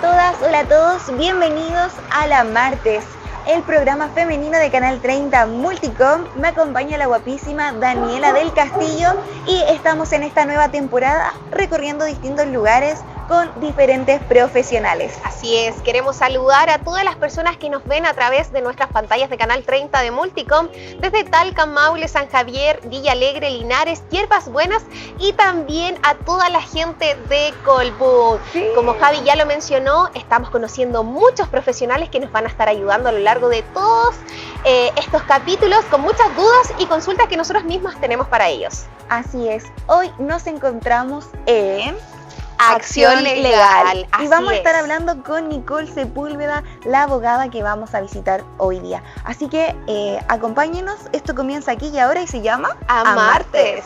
todas, hola a todos, bienvenidos a La Martes, el programa femenino de Canal 30 Multicom. Me acompaña la guapísima Daniela del Castillo y estamos en esta nueva temporada recorriendo distintos lugares con diferentes profesionales. Así es, queremos saludar a todas las personas que nos ven a través de nuestras pantallas de Canal 30 de Multicom, desde Talca, Maule, San Javier, Villa Alegre, Linares, Hierbas Buenas y también a toda la gente de Colbún. Sí. Como Javi ya lo mencionó, estamos conociendo muchos profesionales que nos van a estar ayudando a lo largo de todos estos capítulos con muchas dudas y consultas que nosotros mismos tenemos para ellos. Así es, hoy nos encontramos en Acción Legal. Y vamos a estar hablando con Nicole Sepúlveda, la abogada que vamos a visitar hoy día. Así que acompáñenos, esto comienza aquí y ahora y se llama A Martes.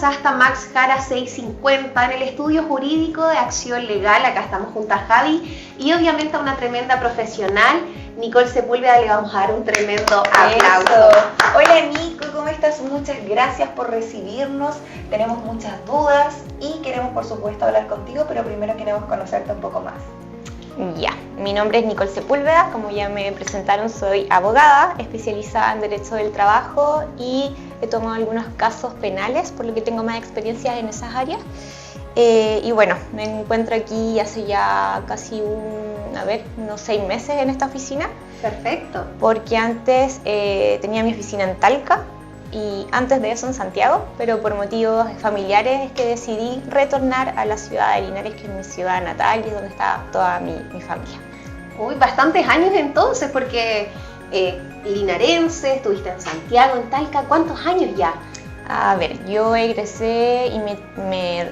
Hasta Max Jara 650 en el estudio jurídico de Acción Legal. Acá estamos junto a Javi y obviamente a una tremenda profesional, Nicole Sepúlveda. Le vamos a dar un tremendo aplauso. Hola Nico, ¿cómo estás? Muchas gracias por recibirnos. Tenemos muchas dudas y queremos por supuesto hablar contigo, pero primero queremos conocerte un poco más. Ya, mi nombre es Nicole Sepúlveda, como ya me presentaron, soy abogada especializada en Derecho del Trabajo y he tomado algunos casos penales, por lo que tengo más experiencia en esas áreas. Y bueno, me encuentro aquí hace ya casi unos 6 meses en esta oficina. Perfecto. Porque antes tenía mi oficina en Talca y antes de eso en Santiago, pero por motivos familiares es que decidí retornar a la ciudad de Linares, que es mi ciudad natal y donde está toda mi familia. Uy, bastantes años entonces, porque linarense, estuviste en Santiago, en Talca, ¿cuántos años ya? A ver, yo egresé y me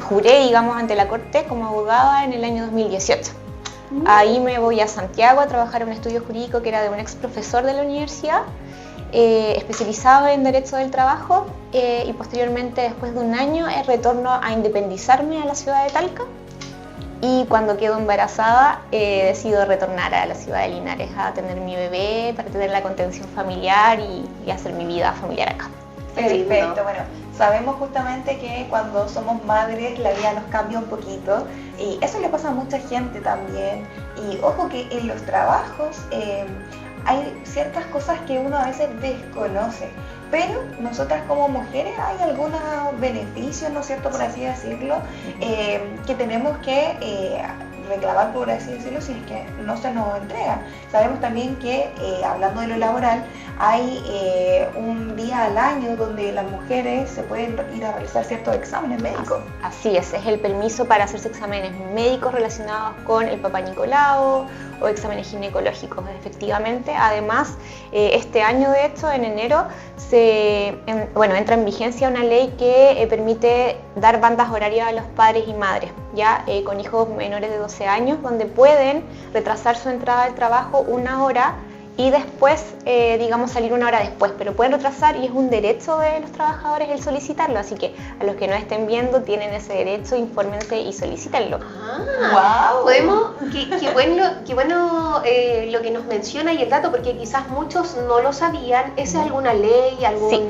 juré, digamos, ante la corte como abogada en el año 2018. Ahí me voy a Santiago a trabajar en un estudio jurídico que era de un ex profesor de la universidad, especializado en Derecho del Trabajo, y posteriormente, después de un año, retorno a independizarme a la ciudad de Talca. Y cuando quedo embarazada, decido retornar a la ciudad de Linares a tener mi bebé, para tener la contención familiar y hacer mi vida familiar acá. Perfecto, bueno, sabemos justamente que cuando somos madres la vida nos cambia un poquito y eso le pasa a mucha gente también. Y ojo que en los trabajos hay ciertas cosas que uno a veces desconoce, pero nosotras como mujeres hay algunos beneficios, ¿no es cierto?, por así decirlo, que tenemos que reclamar, por así decirlo, si es que no se nos entregan. Sabemos también que, hablando de lo laboral, hay un día al año donde las mujeres se pueden ir a realizar ciertos exámenes médicos. Así es el permiso para hacerse exámenes médicos relacionados con el Papá Nicolau o exámenes ginecológicos, efectivamente. Además, este año, de hecho, en enero, entra en vigencia una ley que permite dar bandas horarias a los padres y madres, ya con hijos menores de 12 años, donde pueden retrasar su entrada al trabajo 1 hora y después, salir 1 hora después, pero pueden retrasar y es un derecho de los trabajadores el solicitarlo, así que a los que no estén viendo tienen ese derecho, infórmense y solicítenlo. ¡Wow! Podemos, qué bueno lo que nos menciona y el dato, porque quizás muchos no lo sabían. ¿Es alguna ley? Sí.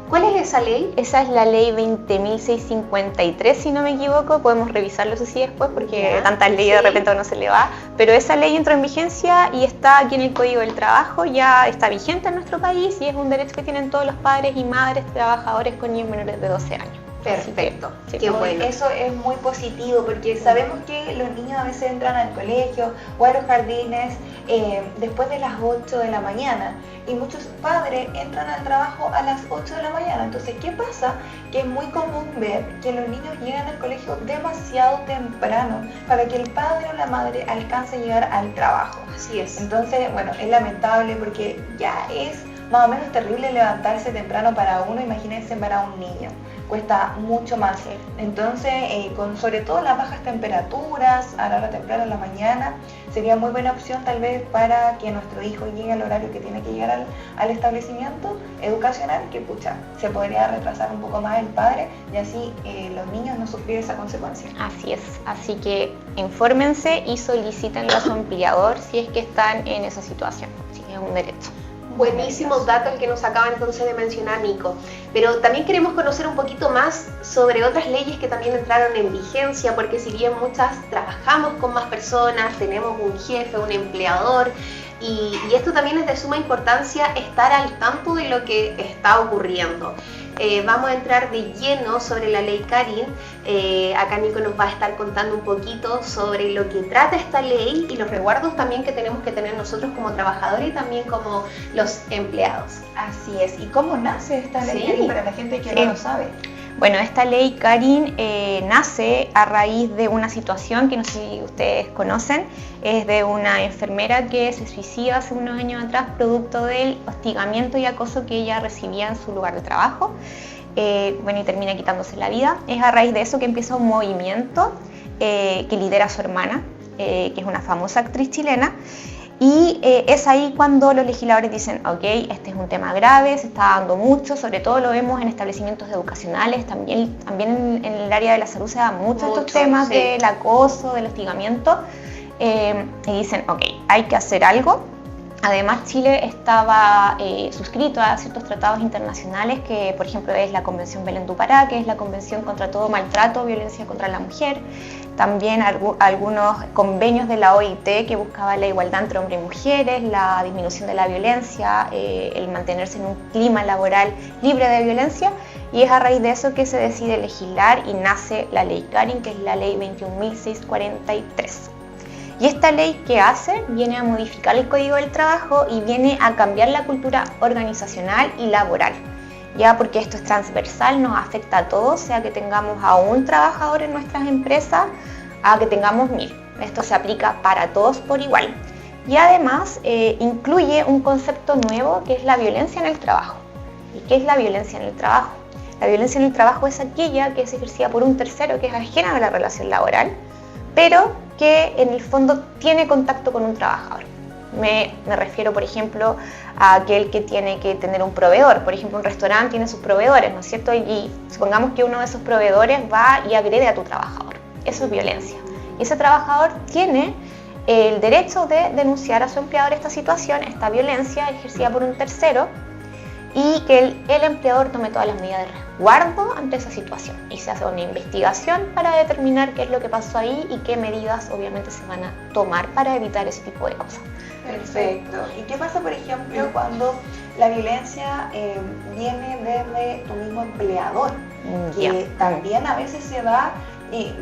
¿Cuál es esa ley? Esa es la ley 20.653, si no me equivoco. Podemos revisarlo eso sí después, porque tantas leyes de repente no se le va. Pero esa ley entró en vigencia y está aquí en el Código del Trabajo, ya está vigente en nuestro país y es un derecho que tienen todos los padres y madres trabajadores con niños menores de 12 años. Perfecto, Sí. qué bueno. Eso es muy positivo porque sabemos que los niños a veces entran al colegio o a los jardines después de las 8 de la mañana y muchos padres entran al trabajo a las 8 de la mañana. Entonces, ¿qué pasa? Que es muy común ver que los niños llegan al colegio demasiado temprano para que el padre o la madre alcance a llegar al trabajo. Así es. Entonces, bueno, es lamentable porque ya es más o menos terrible levantarse temprano para uno, imagínense para un niño. Cuesta mucho más. Entonces, sobre todo las bajas temperaturas a la hora temprana en la mañana, sería muy buena opción tal vez para que nuestro hijo llegue al horario que tiene que llegar al establecimiento educacional, que pucha, se podría retrasar un poco más el padre y así los niños no sufrir esa consecuencia. Así es, así que infórmense y soliciten a su empleador si es que están en esa situación, si es un derecho. Buenísimo dato el que nos acaba entonces de mencionar Nico, pero también queremos conocer un poquito más sobre otras leyes que también entraron en vigencia, porque si bien muchas trabajamos con más personas, tenemos un jefe, un empleador, y esto también es de suma importancia estar al tanto de lo que está ocurriendo. Vamos a entrar de lleno sobre la ley Karin. Acá Nico nos va a estar contando un poquito sobre lo que trata esta ley y los resguardos también que tenemos que tener nosotros como trabajadores y también como los empleados. Así es. ¿Y cómo nace esta ley Sí. Karin para la gente que no lo sabe? Bueno, esta ley Karin nace a raíz de una situación que no sé si ustedes conocen, es de una enfermera que se suicida hace unos años atrás producto del hostigamiento y acoso que ella recibía en su lugar de trabajo, y termina quitándose la vida. Es a raíz de eso que empieza un movimiento que lidera su hermana, que es una famosa actriz chilena. Y es ahí cuando los legisladores dicen, ok, este es un tema grave, se está dando mucho, sobre todo lo vemos en establecimientos educacionales, también en el área de la salud se dan mucho estos temas sí. del acoso, del hostigamiento, y dicen, ok, hay que hacer algo. Además, Chile estaba suscrito a ciertos tratados internacionales que, por ejemplo, es la Convención Belén do Pará, que es la Convención contra todo maltrato o violencia contra la mujer. También algunos convenios de la OIT que buscaban la igualdad entre hombres y mujeres, la disminución de la violencia, el mantenerse en un clima laboral libre de violencia. Y es a raíz de eso que se decide legislar y nace la ley Karin, que es la ley 21.643. Y esta ley, ¿qué hace? Viene a modificar el Código del Trabajo y viene a cambiar la cultura organizacional y laboral. Ya porque esto es transversal, nos afecta a todos, sea que tengamos a un trabajador en nuestras empresas, a que tengamos 1000. Esto se aplica para todos por igual. Y además incluye un concepto nuevo que es la violencia en el trabajo. ¿Y qué es la violencia en el trabajo? La violencia en el trabajo es aquella que es ejercida por un tercero que es ajena a la relación laboral, pero que en el fondo tiene contacto con un trabajador. Me refiero, por ejemplo, a aquel que tiene que tener un proveedor. Por ejemplo, un restaurante tiene sus proveedores, ¿no es cierto? Y supongamos que uno de esos proveedores va y agrede a tu trabajador. Eso es violencia. Y ese trabajador tiene el derecho de denunciar a su empleador esta situación, esta violencia ejercida por un tercero, y que el empleador tome todas las medidas de resguardo ante esa situación y se hace una investigación para determinar qué es lo que pasó ahí y qué medidas obviamente se van a tomar para evitar ese tipo de cosas. Perfecto. ¿Y qué pasa, por ejemplo, cuando la violencia viene desde tu mismo empleador? Que también a veces se da,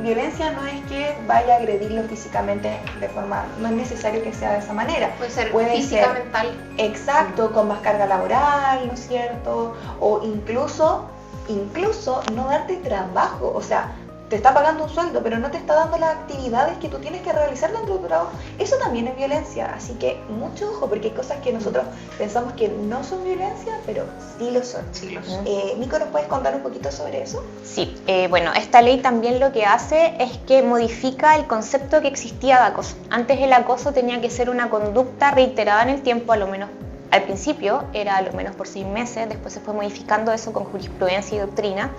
violencia no es que vaya a agredirlo físicamente de forma, no es necesario que sea de esa manera. Puede física, mental. Exacto, con más carga laboral, ¿no es cierto? O incluso no darte trabajo, o sea, te está pagando un sueldo, pero no te está dando las actividades que tú tienes que realizar dentro de tu trabajo. Eso también es violencia, así que mucho ojo, porque hay cosas que nosotros pensamos que no son violencia, pero sí lo son. Sí lo son. Nico, ¿nos puedes contar un poquito sobre eso? Sí, bueno, esta ley también lo que hace es que modifica el concepto que existía de acoso. Antes el acoso tenía que ser una conducta reiterada en el tiempo, a lo menos al principio era a lo menos por 6 meses, después se fue modificando eso con jurisprudencia y doctrina,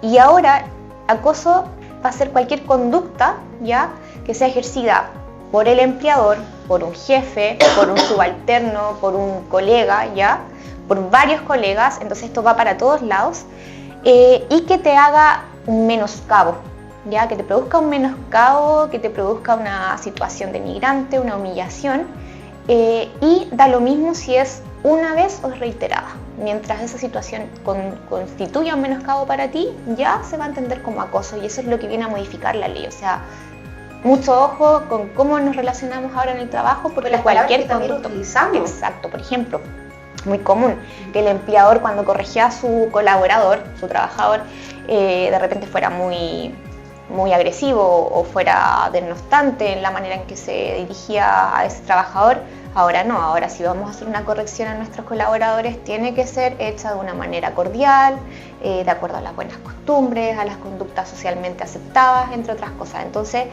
y ahora acoso va a ser cualquier conducta ya que sea ejercida por el empleador, por un jefe, por un subalterno, por un colega, ya, por varios colegas, entonces esto va para todos lados, y que te haga un menoscabo, ya, que te produzca un menoscabo, que te produzca una situación de migrante, una humillación, y da lo mismo si es una vez o es reiterada. Mientras esa situación constituya un menoscabo para ti, ya se va a entender como acoso y eso es lo que viene a modificar la ley. O sea, mucho ojo con cómo nos relacionamos ahora en el trabajo, porque las cualquier palabras que también utilizamos. Exacto, por ejemplo, muy común que el empleador cuando corregía a su colaborador, su trabajador, de repente fuera muy agresivo o fuera denostante en la manera en que se dirigía a ese trabajador. Ahora no, ahora si vamos a hacer una corrección a nuestros colaboradores tiene que ser hecha de una manera cordial, de acuerdo a las buenas costumbres, a las conductas socialmente aceptadas, entre otras cosas. Entonces,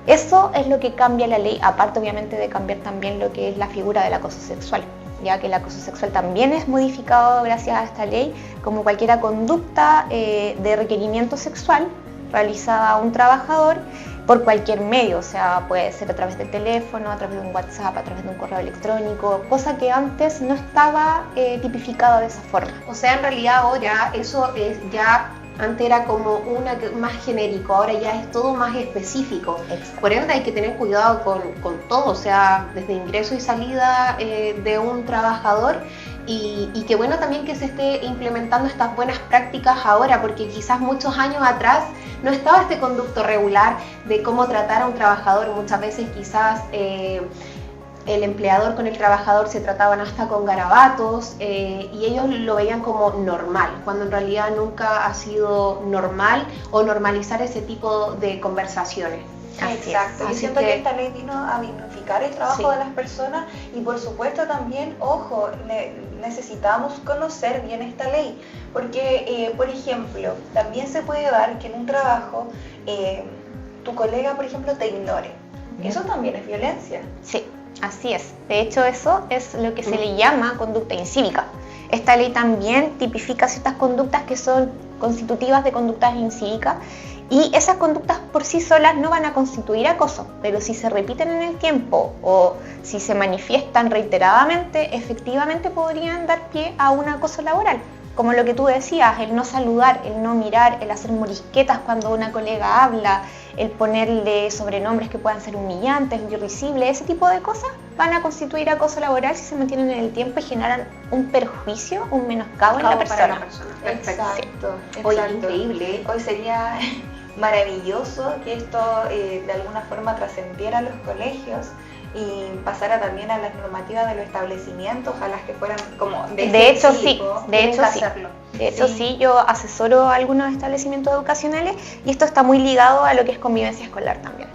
eso es lo que cambia la ley, aparte obviamente de cambiar también lo que es la figura del acoso sexual, ya que el acoso sexual también es modificado gracias a esta ley, como cualquier conducta de requerimiento sexual realizada a un trabajador por cualquier medio, o sea, puede ser a través del teléfono, a través de un WhatsApp, a través de un correo electrónico, cosa que antes no estaba tipificada de esa forma. O sea, en realidad ahora eso es ya, antes era como más genérico, ahora ya es todo más específico. Exacto. Por ende hay que tener cuidado con todo, o sea, desde ingreso y salida de un trabajador. Y qué bueno también que se esté implementando estas buenas prácticas ahora, porque quizás muchos años atrás no estaba este conducto regular de cómo tratar a un trabajador. Muchas veces quizás el empleador con el trabajador se trataban hasta con garabatos y ellos lo veían como normal, cuando en realidad nunca ha sido normal o normalizar ese tipo de conversaciones. Exacto, yo Así siento que esta ley vino a dignificar el trabajo de las personas y por supuesto también, ojo, necesitamos conocer bien esta ley, porque por ejemplo, también se puede dar que en un trabajo tu colega, por ejemplo, te ignore. Eso también es violencia. Sí, así es. De hecho, eso es lo que se le llama conducta incívica. Esta ley también tipifica ciertas conductas que son constitutivas de conductas incívicas. Y esas conductas por sí solas no van a constituir acoso, pero si se repiten en el tiempo o si se manifiestan reiteradamente, efectivamente podrían dar pie a un acoso laboral. Como lo que tú decías, el no saludar, el no mirar, el hacer morisquetas cuando una colega habla, el ponerle sobrenombres que puedan ser humillantes, irrisibles, ese tipo de cosas van a constituir acoso laboral si se mantienen en el tiempo y generan un perjuicio, un menoscabo en la persona. Perfecto. Exacto. Oye, increíble. Hoy sería maravilloso que esto de alguna forma trascendiera a los colegios y pasara también a las normativas de los establecimientos, a las que fueran como de hecho sí, yo asesoro algunos establecimientos educacionales y esto está muy ligado a lo que es convivencia escolar también.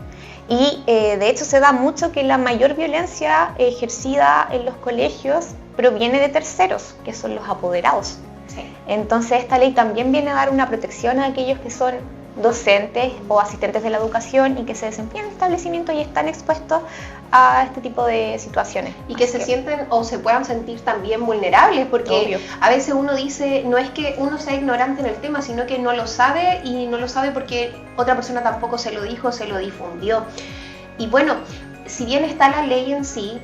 Y de hecho se da mucho que la mayor violencia ejercida en los colegios proviene de terceros, que son los apoderados. Sí. Entonces esta ley también viene a dar una protección a aquellos que son docentes o asistentes de la educación y que se desempeñan en establecimientos y están expuestos a este tipo de situaciones. Y que se sienten o se puedan sentir también vulnerables, porque obvio, a veces uno dice, no es que uno sea ignorante en el tema, sino que no lo sabe y no lo sabe porque otra persona tampoco se lo dijo, se lo difundió. Y bueno, si bien está la ley en sí,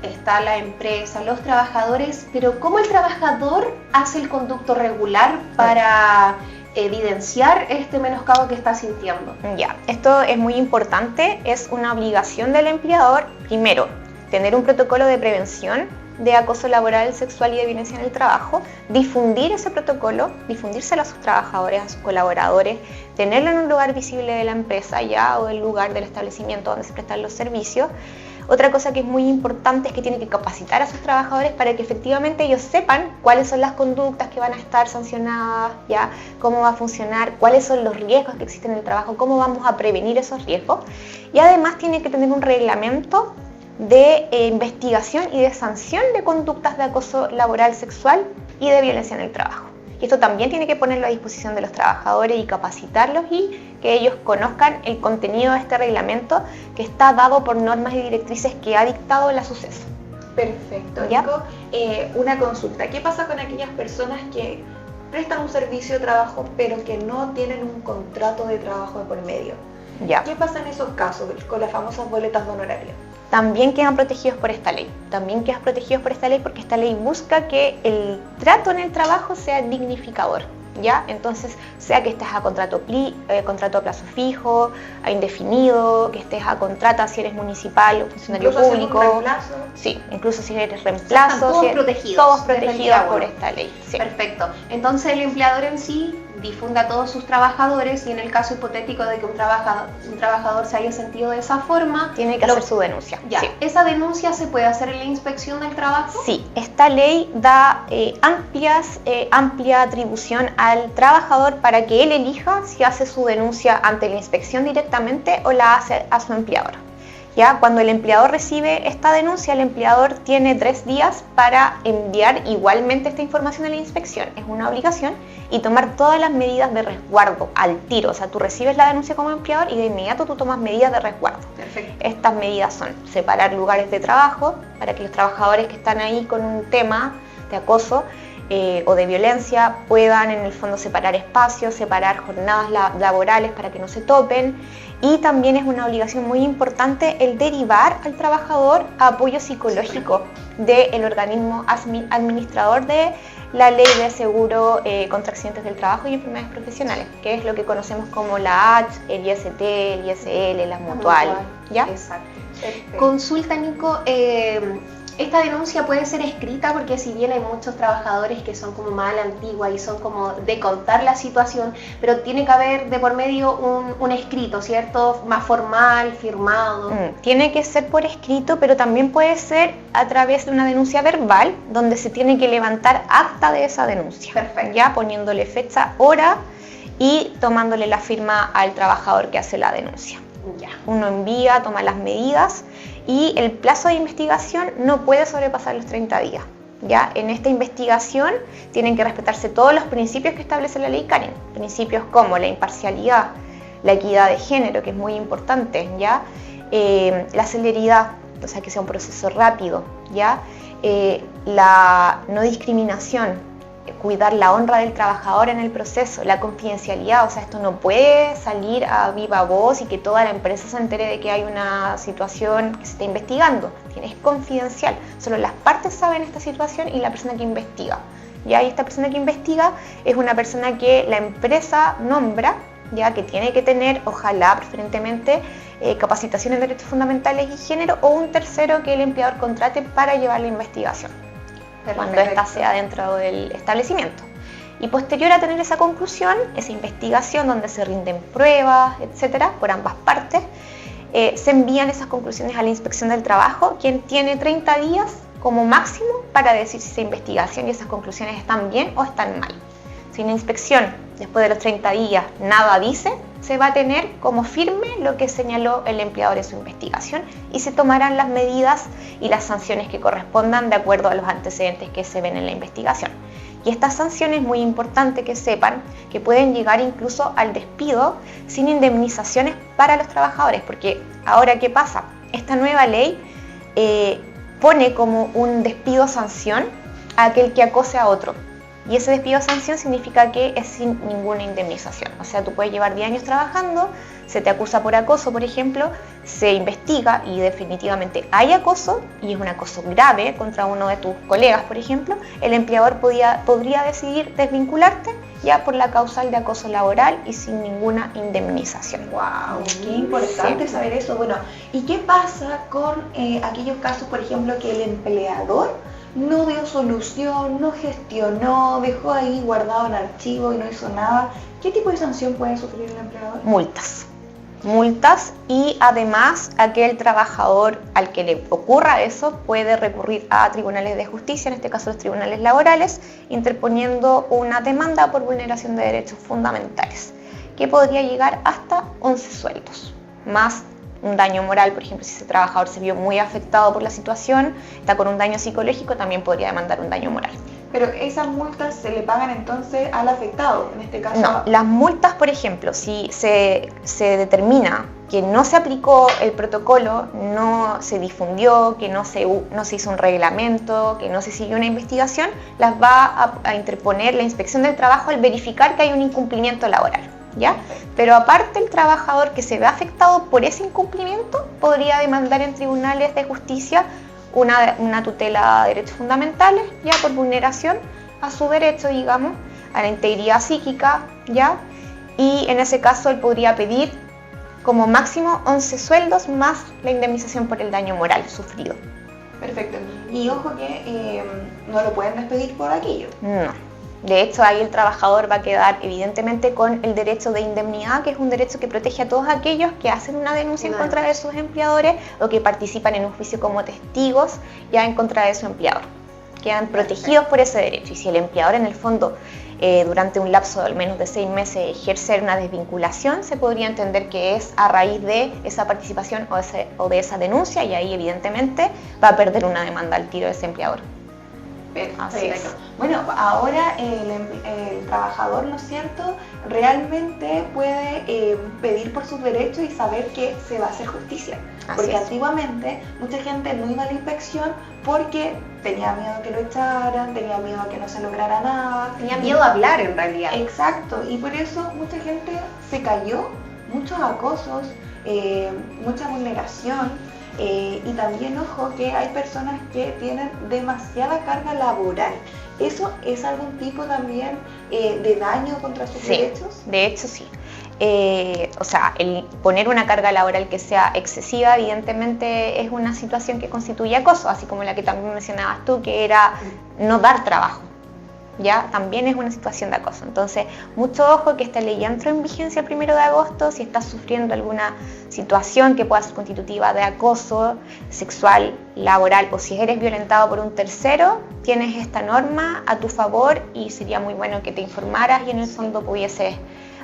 está la empresa, los trabajadores, pero ¿cómo el trabajador hace el conducto regular para evidenciar este menoscabo que está sintiendo? Ya, esto es muy importante, es una obligación del empleador, primero, tener un protocolo de prevención de acoso laboral, sexual y de violencia en el trabajo, difundir ese protocolo, difundírselo a sus trabajadores, a sus colaboradores, tenerlo en un lugar visible de la empresa ya o del lugar del establecimiento donde se prestan los servicios. Otra cosa que es muy importante es que tiene que capacitar a sus trabajadores para que efectivamente ellos sepan cuáles son las conductas que van a estar sancionadas, ya, cómo va a funcionar, cuáles son los riesgos que existen en el trabajo, cómo vamos a prevenir esos riesgos. Y además tiene que tener un reglamento de investigación y de sanción de conductas de acoso laboral, sexual y de violencia en el trabajo. Y esto también tiene que ponerlo a disposición de los trabajadores y capacitarlos y que ellos conozcan el contenido de este reglamento que está dado por normas y directrices que ha dictado la SUSES. Perfecto. ¿Ya? Nico, una consulta. ¿Qué pasa con aquellas personas que prestan un servicio de trabajo pero que no tienen un contrato de trabajo de por medio? Ya. ¿Qué pasa en esos casos con las famosas boletas de honorario? También quedan protegidos por esta ley. También quedan protegidos por esta ley porque esta ley busca que el trato en el trabajo sea dignificador. ¿ya? Entonces, sea que estés a contrato a plazo fijo, a indefinido, que estés a contrata si eres municipal o funcionario Incluso público. hacer un reemplazo. Sí, incluso si eres reemplazo. Están todos protegidos. Todos protegidos desde el día por uno. esta ley. Sí. Perfecto. Entonces el empleador en sí difunda a todos sus trabajadores y en el caso hipotético de que un trabajador se haya sentido de esa forma, Tiene que hacer su denuncia. Ya, Sí. ¿esa denuncia se puede hacer en la inspección del trabajo? Sí, esta ley da amplia atribución al trabajador para que él elija si hace su denuncia ante la inspección directamente o la hace a su empleador. Ya, cuando el empleador recibe esta denuncia, el empleador tiene 3 días para enviar igualmente esta información a la inspección. Es una obligación y tomar todas las medidas de resguardo al tiro. O sea, tú recibes la denuncia como empleador y de inmediato tú tomas medidas de resguardo. Perfecto. Estas medidas son separar lugares de trabajo para que los trabajadores que están ahí con un tema de acoso o de violencia puedan en el fondo separar espacios, separar jornadas laborales para que no se topen. Y también es una obligación muy importante el derivar al trabajador a apoyo psicológico del organismo administrador de la Ley de Seguro contra Accidentes del Trabajo y Enfermedades Profesionales, que es lo que conocemos como la ACH, el IST, el ISL, la Mutual. ¿Ya? Exacto. Perfecto. Consulta, Nico, esta denuncia puede ser escrita porque si bien hay muchos trabajadores que son como más a la antigua y son como de contar la situación, pero tiene que haber de por medio un escrito, ¿cierto? Más formal, firmado. Tiene que ser por escrito, pero también puede ser a través de una denuncia verbal, donde se tiene que levantar acta de esa denuncia. Perfecto. Ya poniéndole fecha, hora y tomándole la firma al trabajador que hace la denuncia. Ya. Uno envía, toma las medidas y el plazo de investigación no puede sobrepasar los 30 días. ¿Ya? En esta investigación tienen que respetarse todos los principios que establece la ley Karen. Principios como la imparcialidad, la equidad de género, que es muy importante, ¿ya? La celeridad, o sea, que sea un proceso rápido, ¿ya? La no discriminación, cuidar la honra del trabajador en el proceso, la confidencialidad, o sea, esto no puede salir a viva voz y que toda la empresa se entere de que hay una situación que se está investigando. Es confidencial, solo las partes saben esta situación y la persona que investiga. Ya, y esta persona que investiga es una persona que la empresa nombra, ya que tiene que tener, ojalá preferentemente, capacitación en derechos fundamentales y género o un tercero que el empleador contrate para llevar la investigación. Cuando ésta sea dentro del establecimiento. Y posterior a tener esa conclusión, esa investigación donde se rinden pruebas, etcétera, por ambas partes, se envían esas conclusiones a la inspección del trabajo, quien tiene 30 días como máximo para decir si esa investigación y esas conclusiones están bien o están mal. Si la inspección, después de los 30 días, nada dice, se va a tener como firme lo que señaló el empleador en su investigación y se tomarán las medidas y las sanciones que correspondan de acuerdo a los antecedentes que se ven en la investigación. Y estas sanciones, muy importante que sepan, que pueden llegar incluso al despido sin indemnizaciones para los trabajadores, porque ahora, ¿qué pasa? Esta nueva ley pone como un despido sanción a aquel que acose a otro. Y ese despido sanción significa que es sin ninguna indemnización. O sea, tú puedes llevar 10 años trabajando, se te acusa por acoso, por ejemplo, se investiga y definitivamente hay acoso, y es un acoso grave contra uno de tus colegas, por ejemplo, el empleador podría decidir desvincularte ya por la causal de acoso laboral y sin ninguna indemnización. ¡Wow! ¡Qué importante saber eso! Bueno, ¿y qué pasa con aquellos casos, por ejemplo, que el empleador no dio solución, no gestionó, dejó ahí guardado en archivo y no hizo nada? ¿Qué tipo de sanción puede sufrir el empleador? Multas y además aquel trabajador al que le ocurra eso puede recurrir a tribunales de justicia, en este caso los tribunales laborales, interponiendo una demanda por vulneración de derechos fundamentales que podría llegar hasta 11 sueldos, más un daño moral. Por ejemplo, si ese trabajador se vio muy afectado por la situación, está con un daño psicológico, también podría demandar un daño moral. Pero esas multas se le pagan entonces al afectado, en este caso. No, las multas, por ejemplo, si se determina que no se aplicó el protocolo, no se difundió, que no se hizo un reglamento, que no se siguió una investigación, las va a interponer la Inspección del Trabajo al verificar que hay un incumplimiento laboral, ¿ya? Pero aparte, el trabajador que se ve afectado por ese incumplimiento podría demandar en tribunales de justicia una tutela de derechos fundamentales, ya por vulneración a su derecho, digamos, a la integridad psíquica, ¿ya? Y en ese caso él podría pedir como máximo 11 sueldos más la indemnización por el daño moral sufrido. Perfecto. Y ojo que no lo pueden despedir por aquello. No. De hecho, ahí el trabajador va a quedar evidentemente con el derecho de indemnidad, que es un derecho que protege a todos aquellos que hacen una denuncia en contra de sus empleadores o que participan en un juicio como testigos ya en contra de su empleador. Quedan protegidos por ese derecho. Y si el empleador en el fondo durante un lapso de al menos de 6 meses ejerce una desvinculación, se podría entender que es a raíz de esa participación o de esa denuncia, y ahí evidentemente va a perder una demanda al tiro de ese empleador. Así es. Bueno, ahora el trabajador, ¿no es cierto?, realmente puede pedir por sus derechos y saber que se va a hacer justicia. Porque antiguamente mucha gente no iba a la inspección porque tenía miedo que lo echaran, tenía miedo que no se lograra nada. Tenía miedo a hablar en realidad. Exacto, y por eso mucha gente se cayó, muchos acosos, mucha vulneración. Y también, ojo, que hay personas que tienen demasiada carga laboral. ¿Eso es algún tipo también de daño contra sus derechos? De hecho, sí. O sea, el poner una carga laboral que sea excesiva, evidentemente es una situación que constituye acoso, así como la que también mencionabas tú, que era no dar trabajo. Ya también es una situación de acoso. Entonces, mucho ojo que esta ley ya entró en vigencia el 1 de agosto. Si estás sufriendo alguna situación que pueda ser constitutiva de acoso sexual, laboral, o si eres violentado por un tercero, tienes esta norma a tu favor y sería muy bueno que te informaras y en el fondo pudieses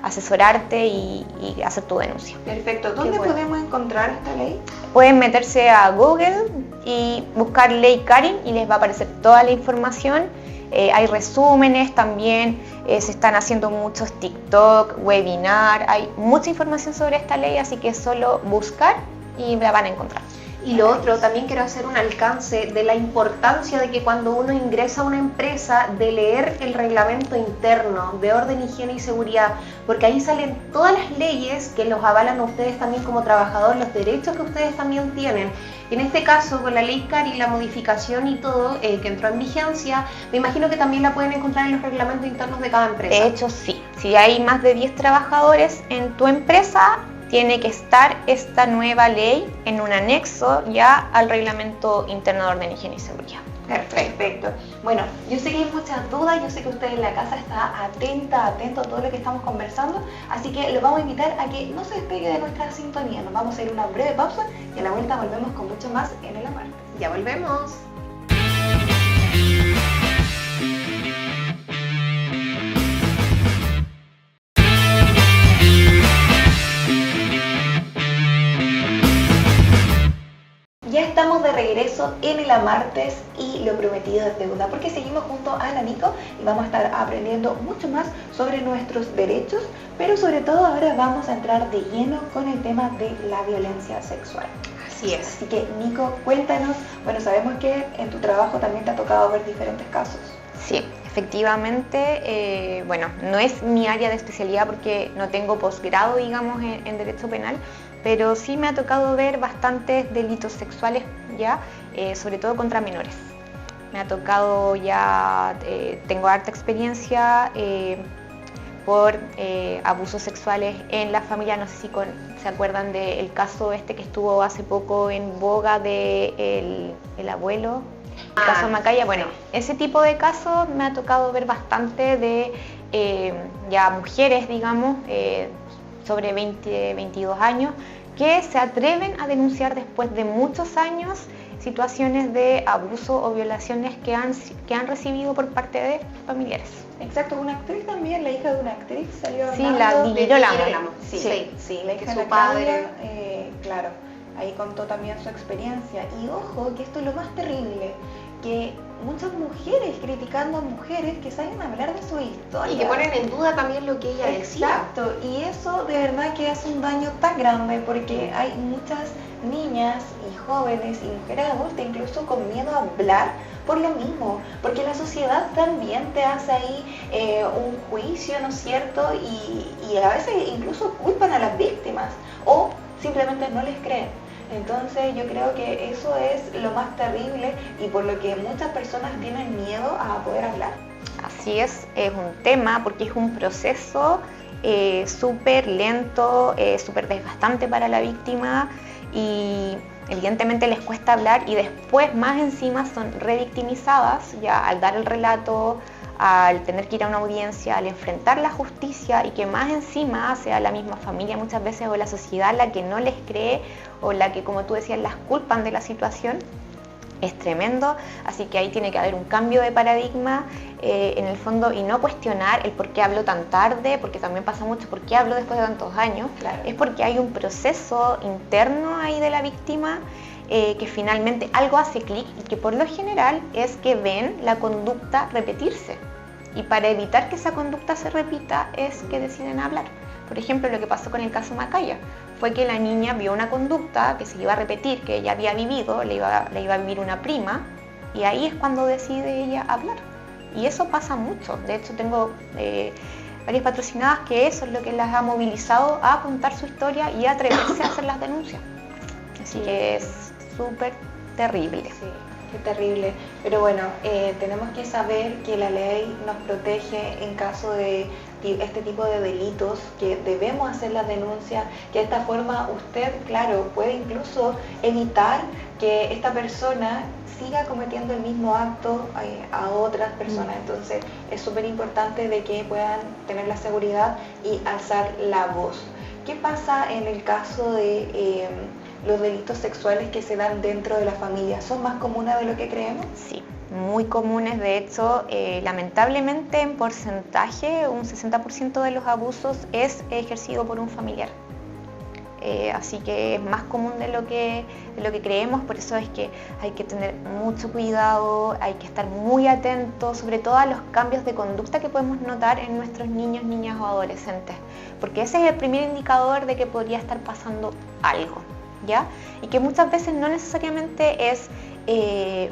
asesorarte y hacer tu denuncia. Perfecto. ¿Dónde podemos encontrar esta ley? Pueden meterse a Google y buscar Ley Karin y les va a aparecer toda la información. Hay resúmenes también, se están haciendo muchos TikTok, webinar, hay mucha información sobre esta ley, así que es solo buscar y la van a encontrar. Y lo otro, también quiero hacer un alcance de la importancia de que cuando uno ingresa a una empresa, de leer el reglamento interno de orden, higiene y seguridad, porque ahí salen todas las leyes que los avalan a ustedes también como trabajadores, los derechos que ustedes también tienen. Y en este caso, con la ley Karin, la modificación y todo que entró en vigencia, me imagino que también la pueden encontrar en los reglamentos internos de cada empresa. De hecho, sí. Si hay más de 10 trabajadores en tu empresa, tiene que estar esta nueva ley en un anexo ya al reglamento interno de orden, higiene y seguridad. Perfecto. Bueno, yo sé que hay muchas dudas, yo sé que usted en la casa está atento a todo lo que estamos conversando, así que los vamos a invitar a que no se despegue de nuestra sintonía. Nos vamos a ir a una breve pausa y a la vuelta volvemos con mucho más en El Amar. Ya volvemos. Ya estamos de regreso en El Amartes y lo prometido es deuda, porque seguimos junto a la Nico y vamos a estar aprendiendo mucho más sobre nuestros derechos, pero sobre todo ahora vamos a entrar de lleno con el tema de la violencia sexual. Así es. Así que Nico, cuéntanos, bueno, sabemos que en tu trabajo también te ha tocado ver diferentes casos. Sí, efectivamente, bueno, no es mi área de especialidad porque no tengo posgrado, digamos, en derecho penal, pero sí me ha tocado ver bastantes delitos sexuales ya, sobre todo contra menores. Me ha tocado ya, tengo harta experiencia por abusos sexuales en la familia. No sé si se acuerdan del caso este que estuvo hace poco en boga de el abuelo, el caso Macaya. Bueno, ese tipo de casos me ha tocado ver bastante de ya mujeres, digamos, sobre 20, 22 años, que se atreven a denunciar después de muchos años situaciones de abuso o violaciones que han recibido por parte de familiares. Exacto, una actriz también, la hija de una actriz salió Sí, la Girolamo. Sí, la hija de su padre. Claro, ahí contó también su experiencia. Y ojo, que esto es lo más terrible, que muchas mujeres criticando a mujeres que salen a hablar de su historia. Y que ponen en duda también lo que ella decía. Exacto, y eso de verdad que hace un daño tan grande porque hay muchas niñas y jóvenes y mujeres adultas incluso con miedo a hablar por lo mismo, porque la sociedad también te hace ahí un juicio, ¿no es cierto? Y a veces incluso culpan a las víctimas o simplemente no les creen. Entonces yo creo que eso es lo más terrible y por lo que muchas personas tienen miedo a poder hablar. Así es un tema porque es un proceso súper lento, súper desgastante para la víctima y evidentemente les cuesta hablar y después más encima son revictimizadas ya al dar el relato, al tener que ir a una audiencia, al enfrentar la justicia y que más encima sea la misma familia muchas veces o la sociedad la que no les cree o la que, como tú decías, las culpan de la situación. Es tremendo, así que ahí tiene que haber un cambio de paradigma en el fondo y no cuestionar el por qué hablo tan tarde, porque también pasa mucho, por qué hablo después de tantos años, Claro. es porque hay un proceso interno ahí de la víctima que finalmente algo hace clic y que por lo general es que ven la conducta repetirse y para evitar que esa conducta se repita es que deciden hablar. Por ejemplo, lo que pasó con el caso Macaya fue que la niña vio una conducta que se iba a repetir, que ella había vivido, le iba a vivir una prima, y ahí es cuando decide ella hablar. Y eso pasa mucho. De hecho, tengo varias patrocinadas que eso es lo que las ha movilizado a contar su historia y a atreverse a hacer las denuncias. Así que es súper terrible. Sí, qué terrible. Pero bueno, tenemos que saber que la ley nos protege en caso de este tipo de delitos, que debemos hacer las denuncias, que de esta forma usted, claro, puede incluso evitar que esta persona siga cometiendo el mismo acto a otras personas. Entonces es súper importante de que puedan tener la seguridad y alzar la voz. ¿Qué pasa en el caso de los delitos sexuales que se dan dentro de la familia? ¿Son más comunes de lo que creemos? Sí, muy comunes. De hecho, lamentablemente en porcentaje, un 60% de los abusos es ejercido por un familiar. Así que es más común de lo que creemos, por eso es que hay que tener mucho cuidado, hay que estar muy atentos, sobre todo a los cambios de conducta que podemos notar en nuestros niños, niñas o adolescentes, porque ese es el primer indicador de que podría estar pasando algo, ¿ya? Y que muchas veces no necesariamente es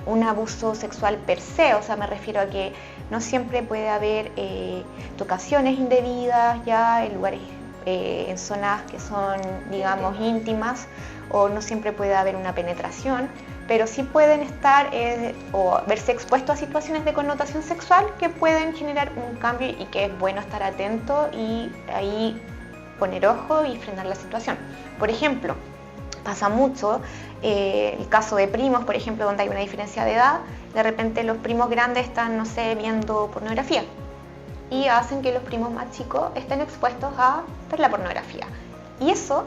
un abuso sexual per se, o sea, me refiero a que no siempre puede haber tocaciones indebidas, ya, en lugares en zonas que son, digamos, íntimas, o no siempre puede haber una penetración, pero sí pueden estar o verse expuestos a situaciones de connotación sexual que pueden generar un cambio y que es bueno estar atento y ahí poner ojo y frenar la situación. Por ejemplo, pasa mucho el caso de primos, por ejemplo, donde hay una diferencia de edad, de repente los primos grandes están, no sé, viendo pornografía y hacen que los primos más chicos estén expuestos a ver la pornografía. Y eso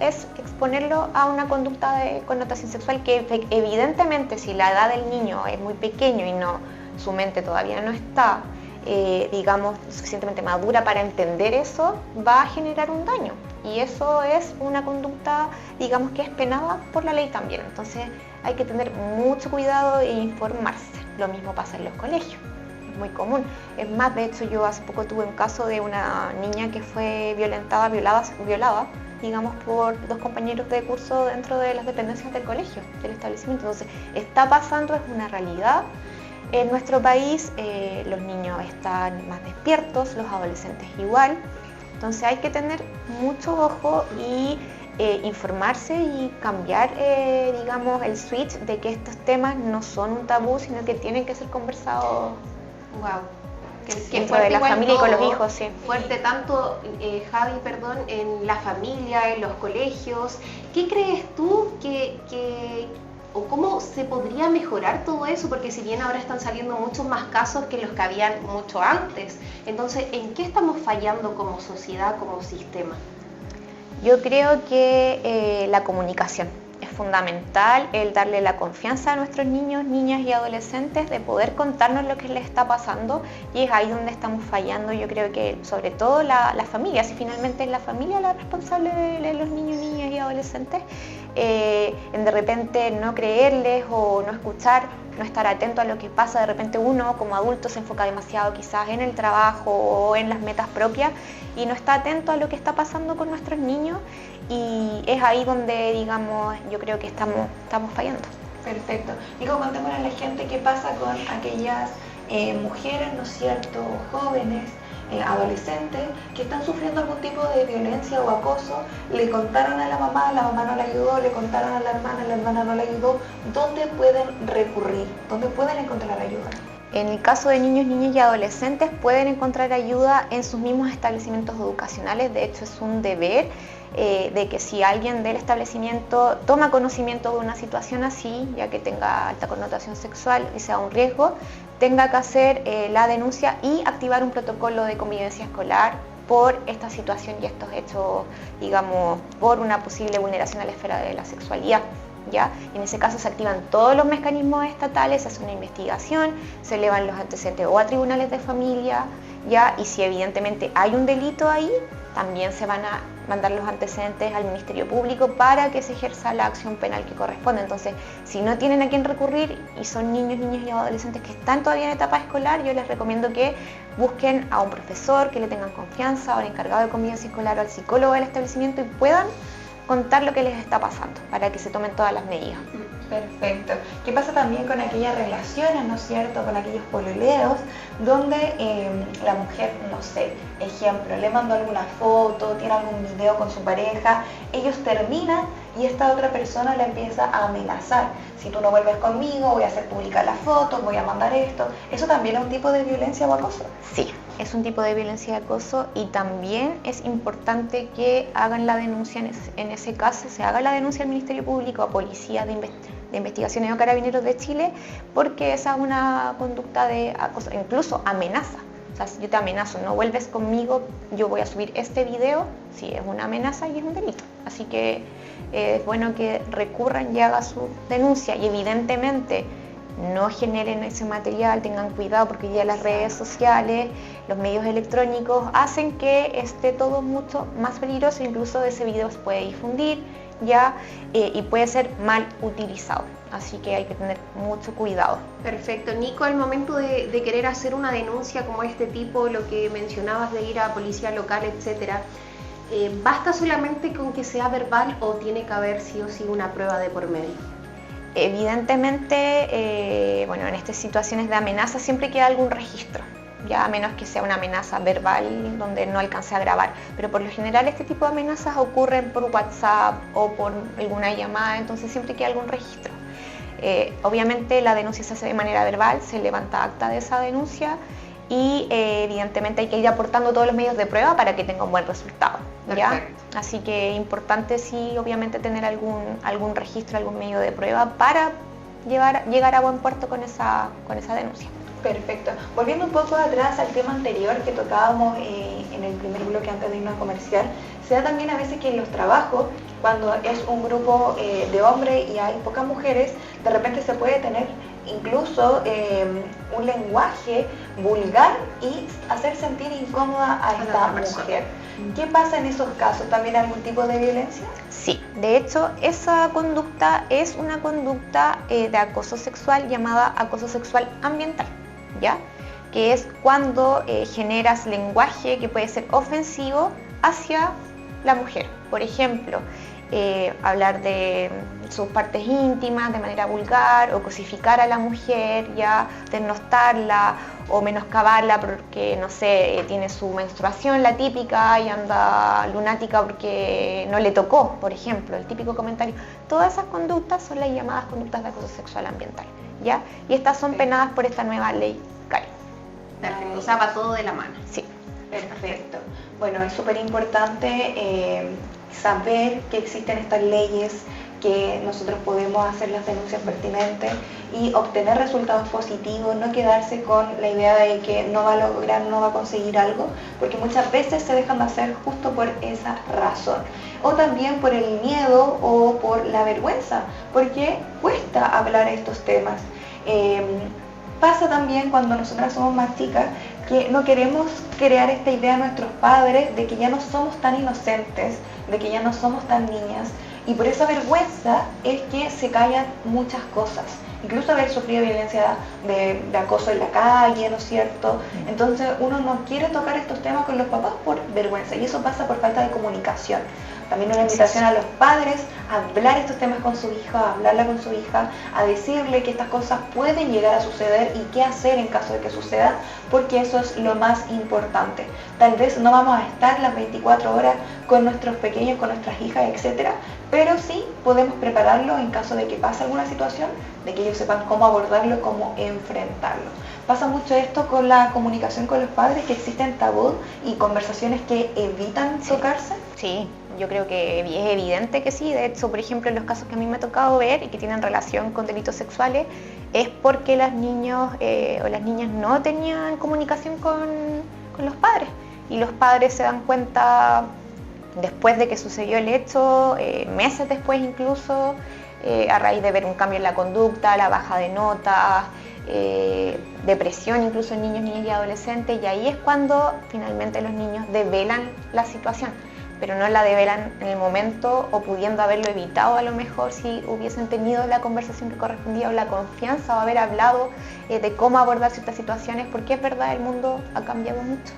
es exponerlo a una conducta de connotación sexual que evidentemente si la edad del niño es muy pequeño y su mente todavía no está, digamos, suficientemente madura para entender eso, va a generar un daño. Y eso es una conducta, digamos, que es penada por la ley también. Entonces hay que tener mucho cuidado e informarse. Lo mismo pasa en los colegios. Muy común. Es más, de hecho, yo hace poco tuve un caso de una niña que fue violada, digamos, por dos compañeros de curso dentro de las dependencias del colegio, del establecimiento. Entonces, está pasando, es una realidad. En nuestro país los niños están más despiertos, los adolescentes igual. Entonces hay que tener mucho ojo y informarse y cambiar, digamos, el switch de que estos temas no son un tabú, sino que tienen que ser conversados. Wow. Dentro de la familia y con los hijos, sí. Fuerte tanto, Javi, perdón, en la familia, en los colegios. ¿Qué crees tú o cómo se podría mejorar todo eso? Porque si bien ahora están saliendo muchos más casos que los que habían mucho antes. Entonces, ¿en qué estamos fallando como sociedad, como sistema? Yo creo que la comunicación es fundamental, el darle la confianza a nuestros niños, niñas y adolescentes de poder contarnos lo que les está pasando, y es ahí donde estamos fallando. Yo creo que sobre todo la familia, si finalmente es la familia la responsable de los niños, niñas y adolescentes, en de repente no creerles o no escuchar, no estar atento a lo que pasa. De repente uno como adulto se enfoca demasiado quizás en el trabajo o en las metas propias y no está atento a lo que está pasando con nuestros niños, y es ahí donde, digamos, yo creo que estamos fallando. Perfecto. Digo, contémosle a la gente qué pasa con aquellas mujeres, ¿no es cierto?, jóvenes, adolescentes, que están sufriendo algún tipo de violencia o acoso. Le contaron a la mamá no le ayudó, le contaron a la hermana no le ayudó. ¿Dónde pueden recurrir? ¿Dónde pueden encontrar ayuda? En el caso de niños, niñas y adolescentes pueden encontrar ayuda en sus mismos establecimientos educacionales. De hecho, es un deber de que si alguien del establecimiento toma conocimiento de una situación así, ya que tenga alta connotación sexual y sea un riesgo, tenga que hacer la denuncia y activar un protocolo de convivencia escolar por esta situación y estos hechos, digamos, por una posible vulneración a la esfera de la sexualidad. ¿Ya? En ese caso se activan todos los mecanismos estatales, se hace una investigación, se elevan los antecedentes o a tribunales de familia, ¿ya? Y si evidentemente hay un delito ahí, también se van a mandar los antecedentes al Ministerio Público para que se ejerza la acción penal que corresponde. Entonces, si no tienen a quién recurrir y son niños, niñas y adolescentes que están todavía en etapa escolar, yo les recomiendo que busquen a un profesor, que le tengan confianza, o al encargado de convivencia escolar o al psicólogo del establecimiento y puedan contar lo que les está pasando para que se tomen todas las medidas. Perfecto. ¿Qué pasa también con aquellas relaciones, ¿no es cierto?, con aquellos pololeos donde la mujer, no sé, ejemplo, le mandó alguna foto, tiene algún video con su pareja, ellos terminan y esta otra persona le empieza a amenazar? Si tú no vuelves conmigo, voy a hacer públicas las fotos, voy a mandar esto. ¿Eso también es un tipo de violencia o acoso? Sí, es un tipo de violencia y acoso, y también es importante que hagan la denuncia en ese caso, se haga la denuncia al Ministerio Público, a Policía de Investigaciones o Carabineros de Chile, porque esa es una conducta de acoso, incluso amenaza. O sea, si yo te amenazo, no vuelves conmigo, yo voy a subir este video, sí, es una amenaza y es un delito. Así que es bueno que recurran y hagan su denuncia, y evidentemente no generen ese material, tengan cuidado, porque ya las redes sociales, los medios electrónicos hacen que esté todo mucho más peligroso, incluso de ese video se puede difundir ya y puede ser mal utilizado. Así que hay que tener mucho cuidado. Perfecto. Nico, al momento de querer hacer una denuncia como este tipo, lo que mencionabas de ir a policía local, etcétera, ¿basta solamente con que sea verbal o tiene que haber sí o sí una prueba de por medio? Evidentemente, bueno, en estas situaciones de amenaza siempre queda algún registro, ya a menos que sea una amenaza verbal donde no alcance a grabar, pero por lo general este tipo de amenazas ocurren por WhatsApp o por alguna llamada, entonces siempre queda algún registro. Obviamente la denuncia se hace de manera verbal, se levanta acta de esa denuncia y evidentemente hay que ir aportando todos los medios de prueba para que tenga un buen resultado, ¿ya? Así que es importante sí, obviamente, tener algún registro, algún medio de prueba para llegar a buen puerto con esa denuncia. Perfecto. Volviendo un poco atrás al tema anterior que tocábamos en el primer bloque antes de irnos a comercial, se da también a veces que en los trabajos, cuando es un grupo de hombres y hay pocas mujeres, de repente se puede tener incluso un lenguaje vulgar y hacer sentir incómoda a esta mujer. ¿Qué pasa en esos casos? ¿También algún tipo de violencia? Sí, de hecho esa conducta es una conducta de acoso sexual llamada acoso sexual ambiental, ¿ya? Que es cuando generas lenguaje que puede ser ofensivo hacia la mujer. Por ejemplo, hablar de sus partes íntimas de manera vulgar, o cosificar a la mujer, ya denostarla o menoscabarla porque, no sé, tiene su menstruación, la típica, y anda lunática porque no le tocó, por ejemplo, el típico comentario. Todas esas conductas son las llamadas conductas de acoso sexual ambiental, ¿ya? Y estas son penadas por esta nueva ley CARE. Perfecto, o sea, va todo de la mano. Sí. Perfecto. Bueno, es súper importante saber que existen estas leyes, que nosotros podemos hacer las denuncias pertinentes y obtener resultados positivos, no quedarse con la idea de que no va a lograr, no va a conseguir algo, porque muchas veces se dejan de hacer justo por esa razón. O también por el miedo o por la vergüenza, porque cuesta hablar estos temas. Pasa también cuando nosotras somos más chicas que no queremos crear esta idea a nuestros padres de que ya no somos tan inocentes, de que ya no somos tan niñas, y por esa vergüenza es que se callan muchas cosas, incluso haber sufrido violencia de acoso en la calle, ¿no es cierto? Entonces uno no quiere tocar estos temas con los papás por vergüenza, y eso pasa por falta de comunicación. También una invitación a los padres a hablar estos temas con su hija, a hablarla con su hija, a decirle que estas cosas pueden llegar a suceder y qué hacer en caso de que suceda, porque eso es lo más importante. Tal vez no vamos a estar las 24 horas con nuestros pequeños, con nuestras hijas, etcétera, pero sí podemos prepararlo en caso de que pase alguna situación, de que ellos sepan cómo abordarlo, cómo enfrentarlo. pasa mucho esto con la comunicación con los padres, que existen tabú y conversaciones que evitan tocarse. Sí, yo creo que es evidente que sí. De hecho, por ejemplo, en los casos que a mí me ha tocado ver y que tienen relación con delitos sexuales, es porque los niños o las niñas no tenían comunicación con los padres. Y los padres se dan cuenta después de que sucedió el hecho, meses después incluso, a raíz de ver un cambio en la conducta, la baja de notas, depresión incluso en niños, niñas y adolescentes, y ahí es cuando finalmente los niños develan la situación, pero no la develan en el momento o pudiendo haberlo evitado a lo mejor si hubiesen tenido la conversación que correspondía o la confianza o haber hablado de cómo abordar ciertas situaciones, porque es verdad, el mundo ha cambiado mucho.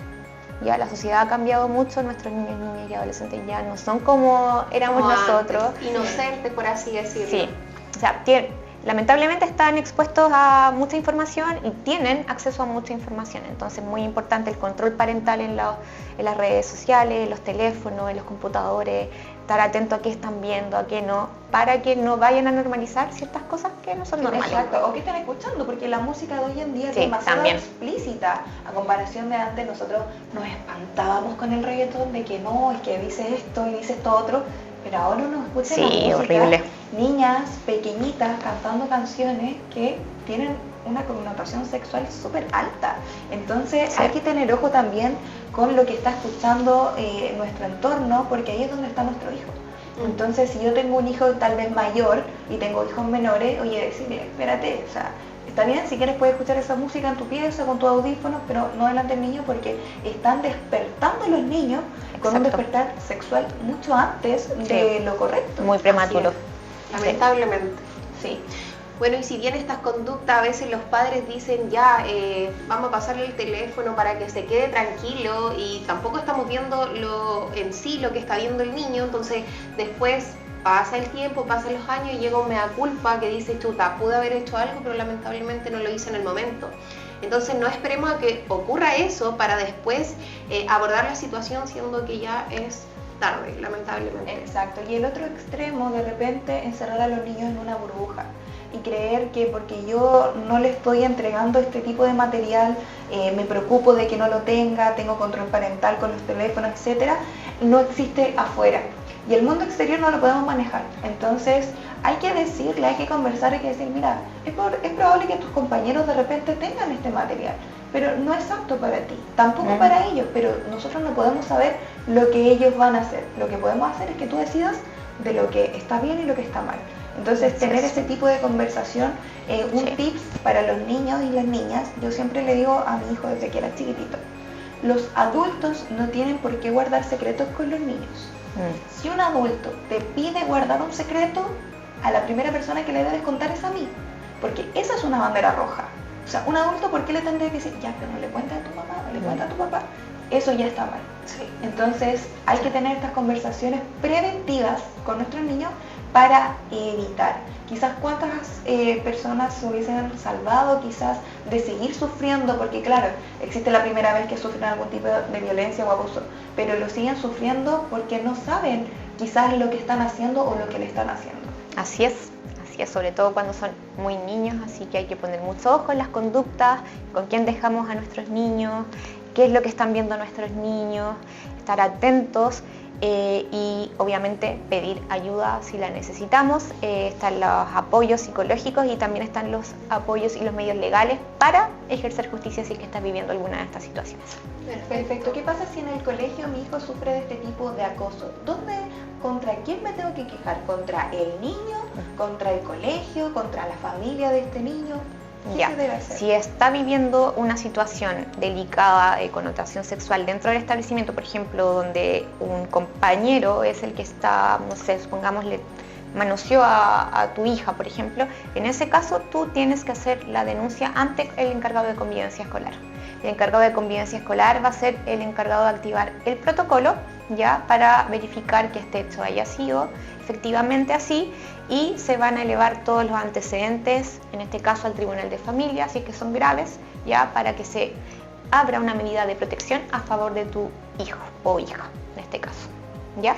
Ya la sociedad ha cambiado mucho, nuestros niños, niñas y adolescentes ya no son como éramos como nosotros. Antes, inocentes, por así decirlo. Sí, o sea, lamentablemente están expuestos a mucha información y tienen acceso a mucha información, entonces es muy importante el control parental en las redes sociales, en los teléfonos, en los computadores, estar atento a qué están viendo, a qué no, para que no vayan a normalizar ciertas cosas que no son normales. Exacto, o que están escuchando, porque la música de hoy en día es Sí, demasiado también. explícita. A comparación de antes, nosotros nos espantábamos con el reggaetón de que no, es que dices esto y dices esto otro, pero ahora uno escucha la música, horrible. niñas pequeñitas cantando canciones que tienen una connotación sexual súper alta. Entonces Sí. hay que tener ojo también con lo que está escuchando nuestro entorno, porque ahí es donde está nuestro hijo. Entonces, si yo tengo un hijo tal vez mayor y tengo hijos menores, oye, decirle, espérate, o sea, está bien, si quieres puedes escuchar esa música en tu pieza, con tus audífonos, pero no delante del niño, porque están despertando los niños con un Exacto. despertar sexual mucho antes de lo correcto. Muy prematuro. Lamentablemente. Sí. Bueno, y si bien estas conductas a veces los padres dicen ya, vamos a pasarle el teléfono para que se quede tranquilo y tampoco estamos viendo en sí lo que está viendo el niño, entonces después pasa el tiempo, pasan los años y llega un mea culpa que dice, chuta, pude haber hecho algo, pero lamentablemente no lo hice en el momento. Entonces no esperemos a que ocurra eso para después abordar la situación, siendo que ya es tarde, lamentablemente. Exacto, y el otro extremo, de repente, encerrar a los niños en una burbuja y creer que porque yo no le estoy entregando este tipo de material, me preocupo de que no lo tenga, tengo control parental con los teléfonos, etcétera, no existe afuera. Y el mundo exterior no lo podemos manejar. Entonces hay que decirle, hay que conversar, hay que decir, mira, es probable que tus compañeros de repente tengan este material, pero no es apto para ti, tampoco para ellos, pero nosotros no podemos saber lo que ellos van a hacer. Lo que podemos hacer es que tú decidas de lo que está bien y lo que está mal. Entonces, tener ese tipo de conversación, un tips para los niños y las niñas, yo siempre le digo a mi hijo desde que era chiquitito, los adultos no tienen por qué guardar secretos con los niños. Si un adulto te pide guardar un secreto, a la primera persona que le debes contar es a mí, porque esa es una bandera roja. O sea, un adulto, ¿por qué le tendría que decir, ya, pero no le cuentes a tu mamá, no le cuentes a tu papá? Eso ya está mal. Sí. Entonces, hay que tener estas conversaciones preventivas con nuestros niños para evitar. Quizás cuántas personas se hubiesen salvado quizás de seguir sufriendo, porque claro, existe la primera vez que sufren algún tipo de violencia o abuso, pero lo siguen sufriendo porque no saben quizás lo que están haciendo o lo que le están haciendo. Así es, sobre todo cuando son muy niños, así que hay que poner mucho ojo en las conductas, con quién dejamos a nuestros niños, qué es lo que están viendo nuestros niños, estar atentos y obviamente pedir ayuda si la necesitamos. Están los apoyos psicológicos y también están los apoyos y los medios legales para ejercer justicia si es que está viviendo alguna de estas situaciones. Perfecto. ¿Qué pasa si en el colegio mi hijo sufre de este tipo de acoso? ¿Contra quién me tengo que quejar? ¿Contra el niño? ¿Contra el colegio? ¿Contra la familia de este niño? ¿Qué se debe hacer? Si está viviendo una situación delicada de connotación sexual dentro del establecimiento, por ejemplo, donde un compañero es el que está, no sé, supongámosle, manoseó a tu hija, por ejemplo, en ese caso tú tienes que hacer la denuncia ante el encargado de convivencia escolar. El encargado de convivencia escolar va a ser el encargado de activar el protocolo ya para verificar que este hecho haya sido efectivamente así y se van a elevar todos los antecedentes, en este caso al Tribunal de Familia, si es que son graves, ya para que se abra una medida de protección a favor de tu hijo o hija, en este caso, ¿ya?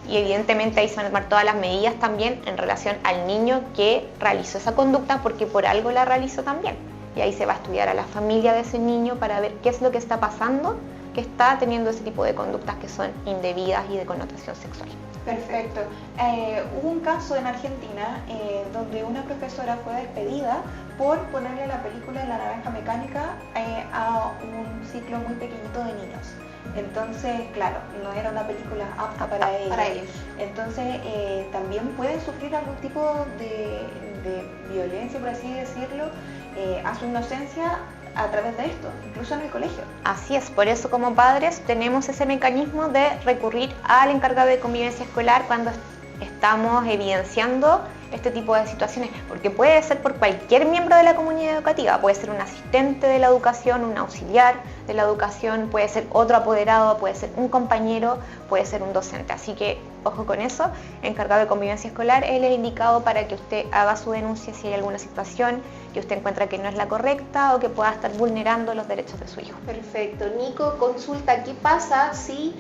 Y evidentemente ahí se van a tomar todas las medidas también en relación al niño que realizó esa conducta, porque por algo la realizó también. y ahí se va a estudiar a la familia de ese niño para ver qué es lo que está pasando, que está teniendo ese tipo de conductas que son indebidas y de connotación sexual. Perfecto. Hubo un caso en Argentina donde una profesora fue despedida por ponerle la película de La Naranja Mecánica a un ciclo muy pequeñito de niños. Entonces, claro, no era una película apta para ellos. Entonces, también pueden sufrir algún tipo de violencia, por así decirlo, a su inocencia a través de esto, incluso en el colegio. Así es, por eso como padres tenemos ese mecanismo de recurrir al encargado de convivencia escolar cuando estamos evidenciando este tipo de situaciones, porque puede ser por cualquier miembro de la comunidad educativa, puede ser un asistente de la educación, un auxiliar de la educación, puede ser otro apoderado, puede ser un compañero, puede ser un docente, así que ojo con eso, encargado de convivencia escolar, él es indicado para que usted haga su denuncia si hay alguna situación que usted encuentra que no es la correcta o que pueda estar vulnerando los derechos de su hijo. Perfecto. Nico, consulta, ¿qué pasa si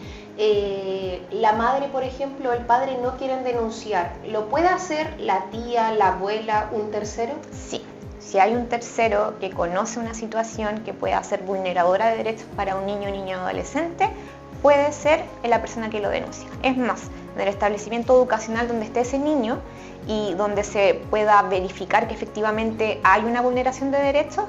la madre, por ejemplo, o el padre no quieren denunciar? ¿Lo puede hacer la tía, la abuela, un tercero? Sí. Si hay un tercero que conoce una situación que pueda ser vulneradora de derechos para un niño o niña adolescente, puede ser la persona que lo denuncia. Es más, en el establecimiento educacional donde esté ese niño y donde se pueda verificar que efectivamente hay una vulneración de derechos,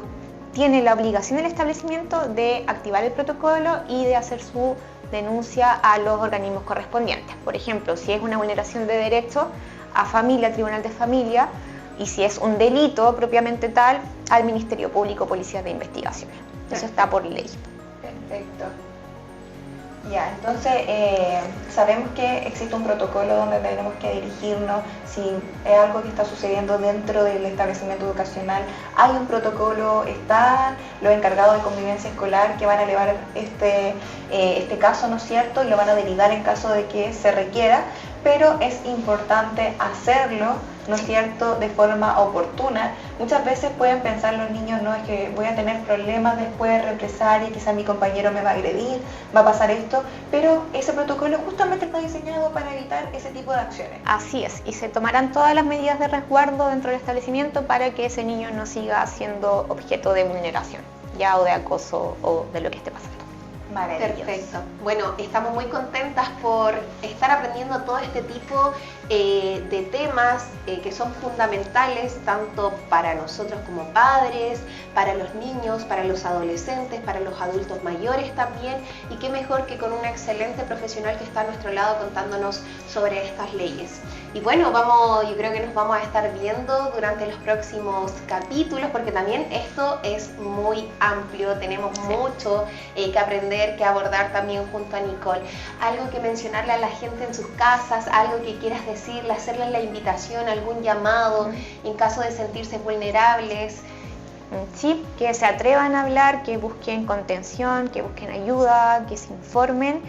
tiene la obligación el establecimiento de activar el protocolo y de hacer su denuncia a los organismos correspondientes. Por ejemplo, si es una vulneración de derechos, a familia, tribunal de familia, y si es un delito propiamente tal, al Ministerio Público, Policía de Investigación. Eso está por ley. Perfecto. Ya, entonces sabemos que existe un protocolo donde tenemos que dirigirnos si es algo que está sucediendo dentro del establecimiento educacional. Hay un protocolo, están los encargados de convivencia escolar que van a elevar este caso, ¿no es cierto? Y lo van a derivar en caso de que se requiera, pero es importante hacerlo, ¿no es cierto?, de forma oportuna. Muchas veces pueden pensar los niños, no, es que voy a tener problemas después, represalia, quizás mi compañero me va a agredir, va a pasar esto, pero ese protocolo justamente está diseñado para evitar ese tipo de acciones. Así es, y se tomarán todas las medidas de resguardo dentro del establecimiento para que ese niño no siga siendo objeto de vulneración, ya o de acoso o de lo que esté pasando. Perfecto. Bueno, estamos muy contentas por estar aprendiendo todo este tipo de temas que son fundamentales tanto para nosotros como padres, para los niños, para los adolescentes, para los adultos mayores también, y qué mejor que con una excelente profesional que está a nuestro lado contándonos sobre estas leyes. Y bueno, yo creo que nos vamos a estar viendo durante los próximos capítulos, porque también esto es muy amplio, tenemos mucho que aprender, que abordar también junto a Nicole. Algo que mencionarle a la gente en sus casas, algo que quieras decirle, hacerle la invitación, algún llamado en caso de sentirse vulnerables. Sí, que se atrevan a hablar, que busquen contención, que busquen ayuda, que se informen.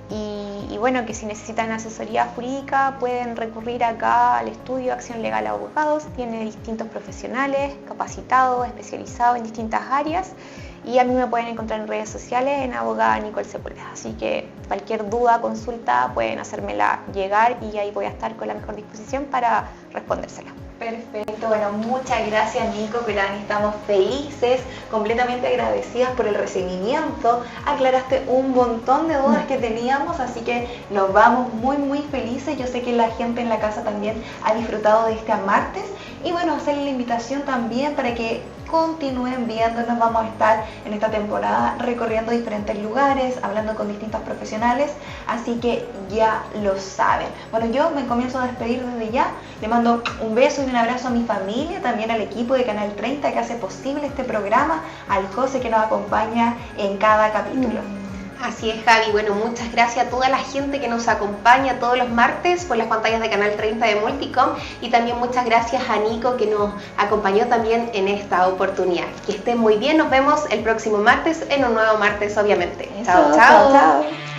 Y bueno, que si necesitan asesoría jurídica pueden recurrir acá al estudio Acción Legal Abogados, tiene distintos profesionales capacitados, especializados en distintas áreas, y a mí me pueden encontrar en redes sociales en abogada Nicole Sepúlveda, así que cualquier duda, consulta pueden hacérmela llegar y ahí voy a estar con la mejor disposición para respondérsela. Perfecto, bueno, muchas gracias Nico, Pilani, estamos felices, completamente agradecidas por el recibimiento, aclaraste un montón de dudas que teníamos, así que nos vamos muy felices. Yo sé que la gente en la casa también ha disfrutado de este martes, y bueno, hacerle la invitación también para que continúen viéndonos. Vamos a estar en esta temporada recorriendo diferentes lugares, hablando con distintos profesionales, así que ya lo saben. Bueno, yo me comienzo a despedir desde ya, le mando un beso y un abrazo a mi familia, también al equipo de Canal 30 que hace posible este programa, al José que nos acompaña en cada capítulo. Así es, Javi. Bueno, muchas gracias a toda la gente que nos acompaña todos los martes por las pantallas de Canal 30 de Multicom, y también muchas gracias a Nico que nos acompañó también en esta oportunidad. Que estén muy bien, nos vemos el próximo martes en un nuevo martes, obviamente. Chao, chao.